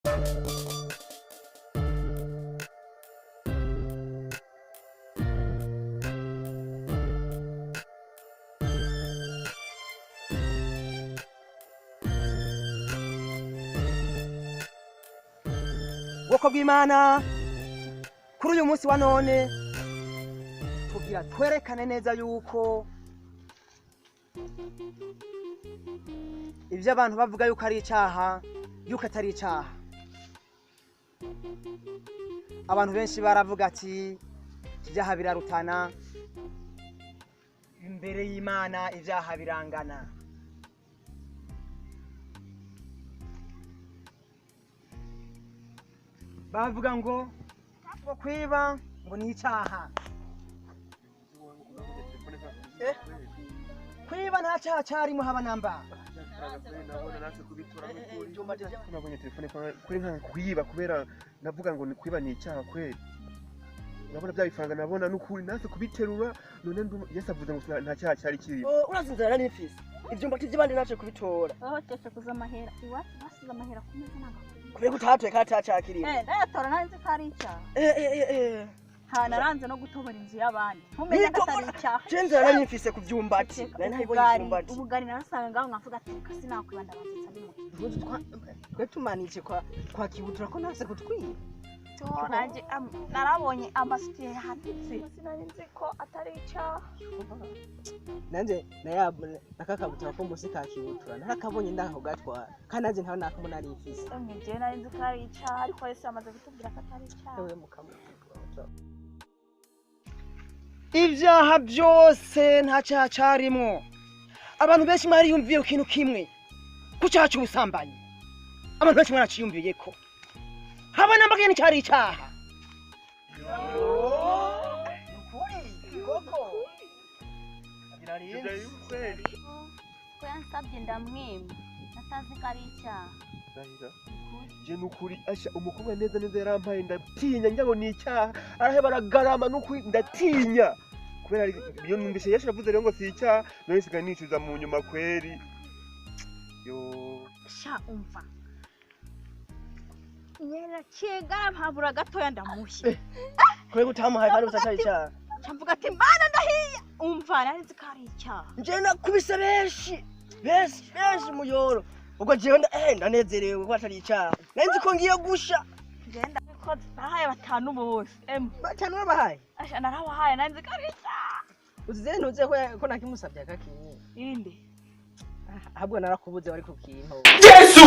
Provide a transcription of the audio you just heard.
Bwoko bw'Imana kuri uyu munsi wa none tugira twerekane neza yuko ibyo abantu bavuga yuko ari icyaha yuko atari icyaha. Abantu benshi baravuga ati ibyaha birarutana, imbere y'Imana ibyaha birangana. Bavuga ngo kwiba ngo ni icyaha. Kwiba nta cyaha cyarimo haba namba. Nabonye telefone kuri nka kwiba kubera navuga ngo ni kwiba ni icyaha kweli. Nabona bya bifaranga nabona n'ukuri nase kubiterura none Yesu avuze ngo nta cyaha cyari kirimo. Urazinzara n'ifisi. Ibyumba by'abandi naje kubitora. Aho cyose kuza amahera. Iwacu basize amahera ku meza nanga. Kubera utatwe katacakiriye. Ndayatora nanze kari icyaha. Naranze no gutobora inzu y'abandi. Ntumenye atari icyaha. Cenzara n'ifise ku byumbati. Nari ntabonye ibyumbati. Ubugari narasanga ngaho nkavuga ati kasi nakwibanda bazitsa bimwe. Twe tumanitse kwa kibutura ko nase kutwiba. Nanje narabonye amasitiye handitse sinari nzi ko atari icyaha. Nanje nakakabutura ko musi ka kibutura narakabonye ndaho gatwara kandi nanje ntaho nakamuna ari ifise. Je nari nzi ko ari icyaha ariko Yesu amaze gutubwira ko atari icyaha. Ewe mukamu. Ibyaha byose nta cyaha cyarimo. Abantu benshi mwari yumviye ikintu kimwe ku cyaha cy'ubusambanyi. Abantu benshi mwaraciyumviye ko haba nambage ni cyari icyaha. Ko yansabye ndamwima natazi ko ari icyaha. Je nukuri asha umukobwa neza yarampaye ndatinya njya ngo ni icyaha araheba aragarama nukuri ndatinya kubera iyo numvise Yesu avuze rero ngo si icyaha none siga nicuza mu nyuma kweri yo sha umva nyera kigara mpabura gatoya ndamushye kwe gutamuhaye kandi utacari icyaha. Cyamvuga ati mbana ndahiya umva nari nzi ko ari icyaha. Je nakubise benshi muyoro ubwo jewe ndanezerewe ko atari icyaha. Nanzi ko ngiye gusha Genda ko bahaye batanu bose. Batanu babahaye? Asha narabahaye nanzi ko ari icyaha. Uzize ntuze ko nakimusabye akakinye. Inde. Ahubwo narakubuze wari kukinto. Yesu